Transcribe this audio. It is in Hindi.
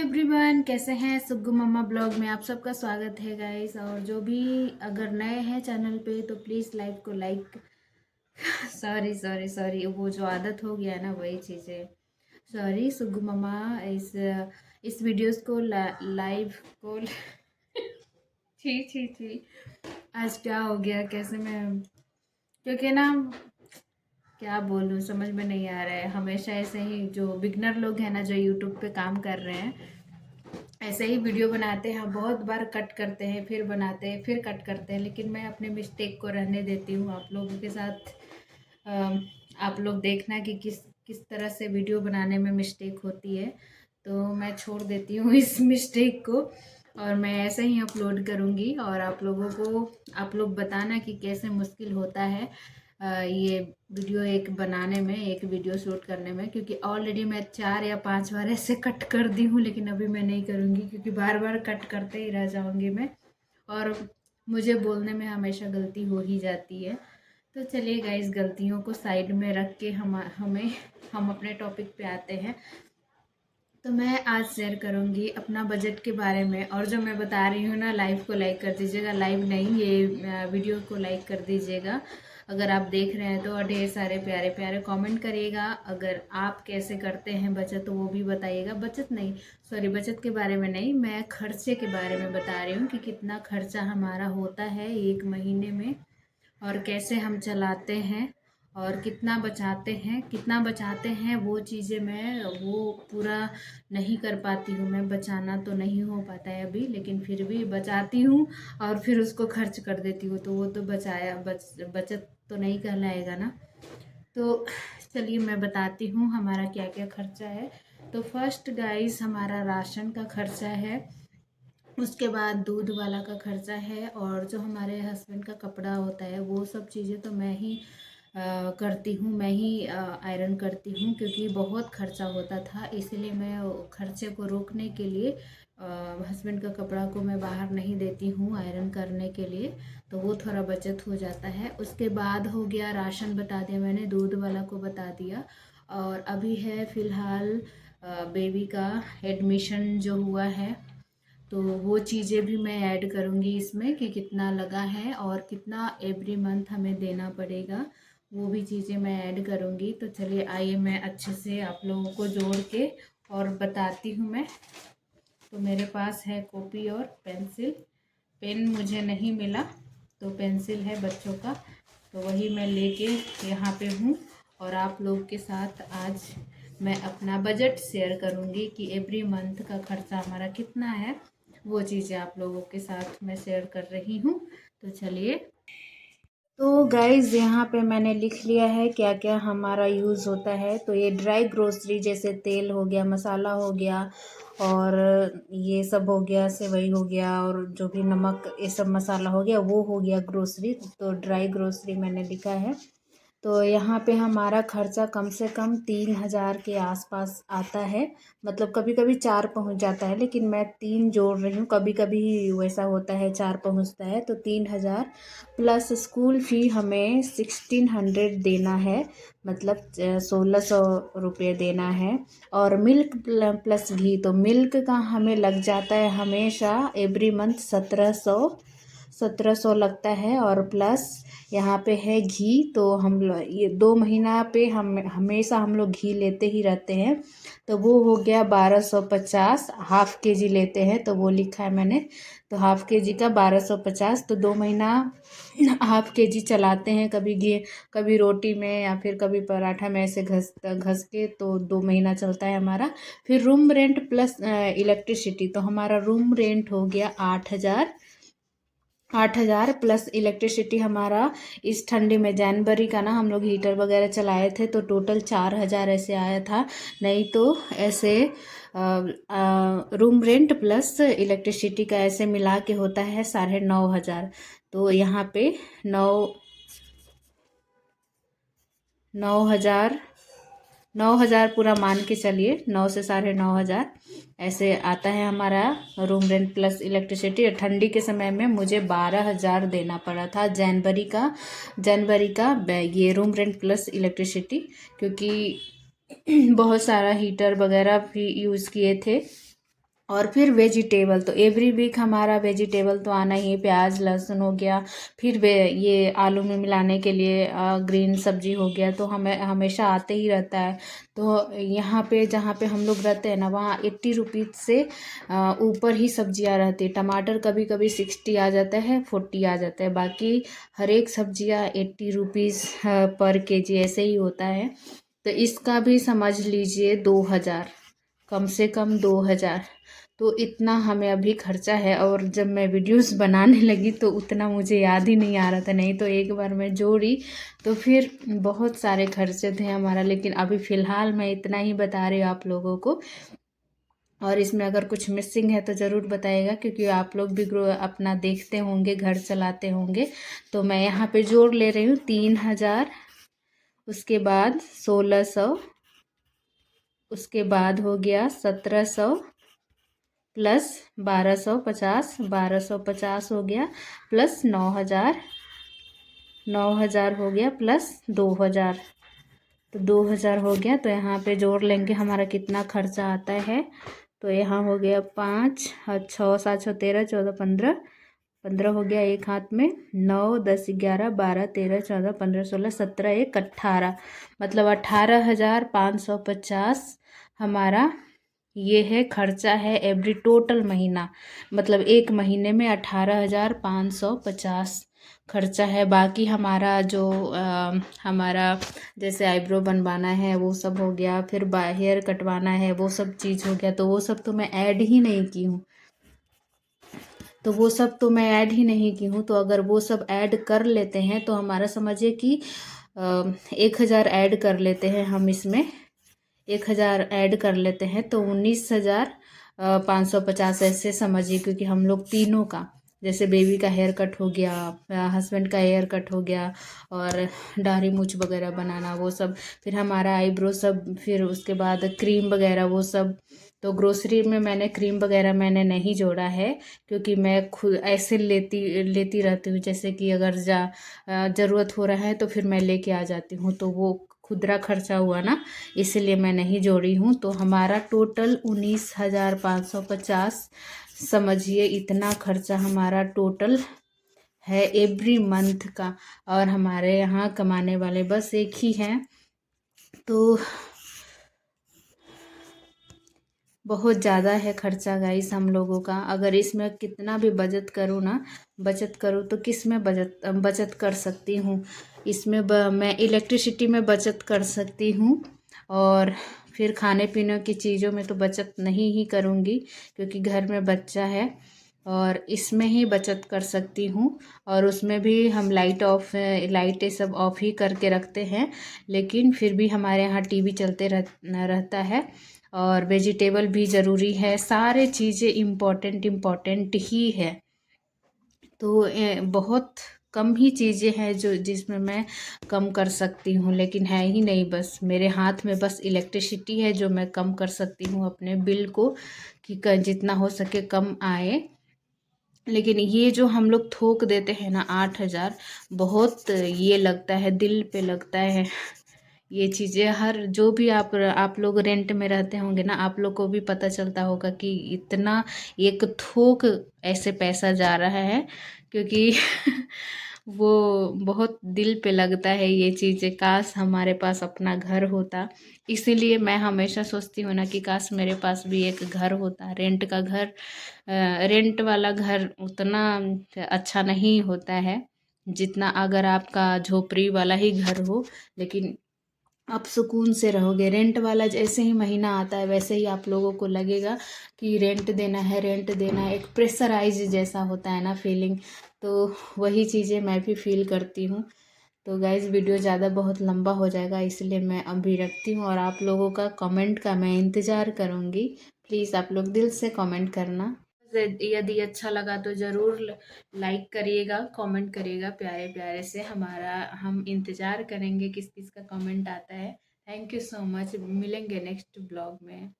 एवरीवन, कैसे हैं। सुग्गू मम्मा ब्लॉग में आप सबका स्वागत है गाइस। और जो भी अगर नए हैं चैनल पे तो प्लीज़ लाइक को लाइक सॉरी सॉरी सॉरी, वो जो आदत हो गया है ना वही चीज़ें। सॉरी सुग्गू मम्मा, इस वीडियोस को लाइव को छी छी छी, आज क्या हो गया, कैसे मैं, क्योंकि ना क्या बोलूँ समझ में नहीं आ रहा है। हमेशा ऐसे ही जो बिगनर लोग हैं ना, जो यूट्यूब पे काम कर रहे हैं, ऐसे ही वीडियो बनाते हैं, बहुत बार कट करते हैं, फिर बनाते हैं, फिर कट करते हैं, लेकिन मैं अपने मिस्टेक को रहने देती हूँ आप लोगों के साथ। आप लोग देखना कि किस किस तरह से वीडियो बनाने में मिस्टेक होती है, तो मैं छोड़ देती हूँ इस मिस्टेक को और मैं ऐसे ही अपलोड करूँगी। और आप लोग बताना कि कैसे मुश्किल होता है ये वीडियो एक बनाने में, एक वीडियो शूट करने में, क्योंकि ऑलरेडी मैं 4 या 5 बार ऐसे कट कर दी हूँ, लेकिन अभी मैं नहीं करूँगी क्योंकि बार बार कट करते ही रह जाऊँगी मैं, और मुझे बोलने में हमेशा गलती हो ही जाती है। तो चलिए गाइस, गलतियों को साइड में रख के हम अपने टॉपिक पे आते हैं। तो मैं आज शेयर करूंगी अपना बजट के बारे में। और जो मैं बता रही हूँ ना, लाइव को लाइक कर दीजिएगा, लाइव नहीं, ये वीडियो को लाइक कर दीजिएगा अगर आप देख रहे हैं तो। और ढेर सारे प्यारे प्यारे कमेंट करिएगा। अगर आप कैसे करते हैं बचत तो वो भी बताइएगा। बचत नहीं, सॉरी, बचत के बारे में नहीं, मैं खर्चे के बारे में बता रही हूँ कि कितना खर्चा हमारा होता है एक महीने में, और कैसे हम चलाते हैं, और कितना बचाते हैं वो चीज़ें मैं वो पूरा नहीं कर पाती हूँ। मैं बचाना तो नहीं हो पाता है अभी, लेकिन फिर भी बचाती हूँ और फिर उसको खर्च कर देती हूँ, तो वो तो बचत तो नहीं कहलाएगा ना। तो चलिए मैं बताती हूँ हमारा क्या क्या खर्चा है। तो फर्स्ट गाइस, हमारा राशन का खर्चा है, उसके बाद दूध वाला का खर्चा है, और जो हमारे हस्बैंड का कपड़ा होता है वो सब चीज़ें तो मैं ही करती हूँ, मैं ही आयरन करती हूँ, क्योंकि बहुत खर्चा होता था। इसलिए मैं खर्चे को रोकने के लिए हस्बैंड का कपड़ा को मैं बाहर नहीं देती हूँ आयरन करने के लिए, तो वो थोड़ा बचत हो जाता है। उसके बाद हो गया राशन, बता दिया मैंने, दूध वाला को बता दिया। और अभी है फ़िलहाल बेबी का एडमिशन जो हुआ है, तो वो चीज़ें भी मैं ऐड करूँगी इसमें कि कितना लगा है और कितना एवरी मंथ हमें देना पड़ेगा, वो भी चीज़ें मैं ऐड करूँगी। तो चलिए आइए मैं अच्छे से आप लोगों को जोड़ के और बताती हूँ मैं। तो मेरे पास है कॉपी और पेंसिल, पेन मुझे नहीं मिला, तो पेंसिल है बच्चों का, तो वही मैं लेके यहाँ पे हूँ। और आप लोग के साथ आज मैं अपना बजट शेयर करूँगी कि एवरी मंथ का खर्चा हमारा कितना है, वो चीज़ें आप लोगों के साथ मैं शेयर कर रही हूँ। तो चलिए, तो गाइज़ यहाँ पे मैंने लिख लिया है क्या क्या हमारा यूज़ होता है। तो ये ड्राई ग्रोसरी, जैसे तेल हो गया, मसाला हो गया, और ये सब हो गया, सेवई हो गया, और जो भी नमक, ये सब मसाला हो गया, वो हो गया ग्रोसरी। तो ड्राई ग्रोसरी मैंने लिखा है। तो यहाँ पे हमारा खर्चा कम से कम 3,000 के आसपास आता है। मतलब कभी कभी 4 पहुँच जाता है, लेकिन मैं 3 जोड़ रही हूँ, कभी कभी वैसा होता है 4 पहुँचता है। तो 3,000 प्लस स्कूल फ़ी हमें 1600 देना है, मतलब 1600 रुपये देना है। और मिल्क प्लस घी, तो मिल्क का हमें लग जाता है हमेशा एवरी मंथ 1700 लगता है। और प्लस यहाँ पे है घी, तो ये 2 महीना पे हमेशा हम लोग घी लेते ही रहते हैं, तो वो हो गया 1250। हाफ़ के जी लेते हैं तो वो लिखा है मैंने, तो हाफ़ के जी का 1250। तो 2 महीना हाफ़ के जी चलाते हैं, कभी घी, कभी रोटी में, या फिर कभी पराठा में, ऐसे घस घस के, तो 2 महीना चलता है हमारा। फिर रूम रेंट प्लस इलेक्ट्रिसिटी, तो हमारा रूम रेंट हो गया 8,000। 8,000 प्लस इलेक्ट्रिसिटी हमारा इस ठंडी में, जनवरी का ना हम लोग हीटर वगैरह चलाए थे, तो टोटल 4,000 ऐसे आया था। नहीं तो ऐसे रूम रेंट प्लस इलेक्ट्रिसिटी का ऐसे मिला के होता है 9,500। तो यहाँ पे 9,000 9,000 पूरा मान के चलिए, 9 से 9,500 ऐसे आता है हमारा रूम रेंट प्लस इलेक्ट्रिसिटी। ठंडी के समय में मुझे 12,000 देना पड़ा था जनवरी का ये रूम रेंट प्लस इलेक्ट्रिसिटी, क्योंकि बहुत सारा हीटर वगैरह भी यूज़ किए थे, और फिर वेजिटेबल तो एवरी वीक हमारा वेजिटेबल तो आना ही है, प्याज लहसुन हो गया, फिर वे ये आलू में मिलाने के लिए ग्रीन सब्जी हो गया, तो हमें हमेशा आते ही रहता है। तो यहाँ पे जहाँ पे हम लोग रहते हैं ना, वहाँ 80 रुपीज़ से ऊपर ही सब्जियाँ रहती है। टमाटर कभी कभी 60 आ जाता है, 40 आ जाता है, बाकी हर एक सब्जियाँ 80 रुपीज़ पर केजी ऐसे ही होता है। तो इसका भी समझ लीजिए 2000, कम से कम 2000। तो इतना हमें अभी खर्चा है। और जब मैं वीडियोस बनाने लगी तो उतना मुझे याद ही नहीं आ रहा था, नहीं तो एक बार मैं जोड़ी तो फिर बहुत सारे खर्चे थे हमारा। लेकिन अभी फ़िलहाल मैं इतना ही बता रही हूँ आप लोगों को। और इसमें अगर कुछ मिसिंग है तो ज़रूर बताइएगा, क्योंकि आप लोग भी ग्रो अपना देखते होंगे, घर चलाते होंगे। तो मैं यहाँ पे जोड़ ले रही हूँ 3000, उसके बाद 1600, उसके बाद हो गया 1700 प्लस 1250, 1250 हो गया, प्लस 9000, 9000 हो गया, प्लस 2000। तो 2000 हो गया। तो यहाँ पे जोड़ लेंगे हमारा कितना खर्चा आता है। तो यहाँ हो गया 5 और 6 7 6 13 14 15, 15 हो गया एक हाथ में, 9 10 11 12 13 14 15 16 17 1 18, मतलब 18,550 हमारा ये है खर्चा है एवरी टोटल महीना। मतलब एक महीने में 18,550 खर्चा है। बाकी हमारा जो हमारा जैसे आईब्रो बनवाना है वो सब हो गया, फिर हेयर कटवाना है वो सब चीज़ हो गया, तो वो सब तो मैं ऐड ही नहीं की हूँ। तो वो सब तो मैं ऐड ही नहीं की हूँ। तो अगर वो सब ऐड कर लेते हैं तो हमारा समझिए कि 1000 ऐड कर लेते हैं हम इसमें, 1000 ऐड कर लेते हैं तो 19,550 ऐसे समझिए। क्योंकि हम लोग तीनों का, जैसे बेबी का हेयर कट हो गया, हस्बैंड का हेयर कट हो गया, और दाढ़ी मूछ वगैरह बनाना वो सब, फिर हमारा आईब्रो सब, फिर उसके बाद क्रीम वगैरह वो सब। तो ग्रोसरी में मैंने क्रीम वगैरह मैंने नहीं जोड़ा है, क्योंकि मैं खुद ऐसे लेती लेती रहती हूँ। जैसे कि अगर ज़रूरत हो रहा है तो फिर मैं लेके आ जाती हूँ, तो वो खुदरा खर्चा हुआ ना, इसलिए मैं नहीं जोड़ी हूँ। तो हमारा टोटल 19,550 समझिए, इतना खर्चा हमारा टोटल है एवरी मंथ का। और हमारे यहाँ कमाने वाले बस एक ही हैं, तो बहुत ज़्यादा है खर्चा गाइस हम लोगों का। अगर इसमें कितना भी बचत करूँ ना, बचत करूँ तो किस में बचत कर सकती हूँ। इसमें मैं इलेक्ट्रिसिटी में बचत कर सकती हूँ, और फिर खाने पीने की चीज़ों में तो बचत नहीं ही करूँगी, क्योंकि घर में बच्चा है। और इसमें ही बचत कर सकती हूँ। और उसमें भी हम लाइटें सब ऑफ ही करके रखते हैं, लेकिन फिर भी हमारे यहाँ टीवी चलते रहता है। और वेजिटेबल भी ज़रूरी है, सारे चीज़ें इम्पोर्टेंट इम्पोर्टेंट ही है। तो बहुत कम ही चीज़ें हैं जो जिसमें मैं कम कर सकती हूँ, लेकिन है ही नहीं। बस मेरे हाथ में बस इलेक्ट्रिसिटी है जो मैं कम कर सकती हूँ अपने बिल को, कि जितना हो सके कम आए। लेकिन ये जो हम लोग थोक देते हैं ना 8,000, बहुत ये लगता है, दिल पे लगता है ये चीज़ें। हर जो भी आप लोग रेंट में रहते होंगे ना, आप लोग को भी पता चलता होगा कि इतना एक थोक ऐसे पैसा जा रहा है, क्योंकि वो बहुत दिल पे लगता है ये चीज़ें। काश हमारे पास अपना घर होता, इसीलिए मैं हमेशा सोचती हूँ ना कि काश मेरे पास भी एक घर होता, रेंट का घर। रेंट वाला घर उतना अच्छा नहीं होता है जितना अगर आपका झोपड़ी वाला ही घर हो, लेकिन आप सुकून से रहोगे। रेंट वाला जैसे ही महीना आता है वैसे ही आप लोगों को लगेगा कि रेंट देना है, रेंट देना है, एक प्रेशराइज जैसा होता है ना फीलिंग। तो वही चीज़ें मैं भी फील करती हूँ। तो गाइज़ वीडियो ज़्यादा बहुत लंबा हो जाएगा, इसलिए मैं अभी रखती हूँ। और आप लोगों का कमेंट का मैं इंतज़ार करूँगी। प्लीज़ आप लोग दिल से कमेंट करना। यदि अच्छा लगा तो ज़रूर लाइक करिएगा, कमेंट करिएगा प्यारे प्यारे से। हमारा हम इंतज़ार करेंगे किस किस का कमेंट आता है। Thank you so much. मिलेंगे नेक्स्ट ब्लॉग में।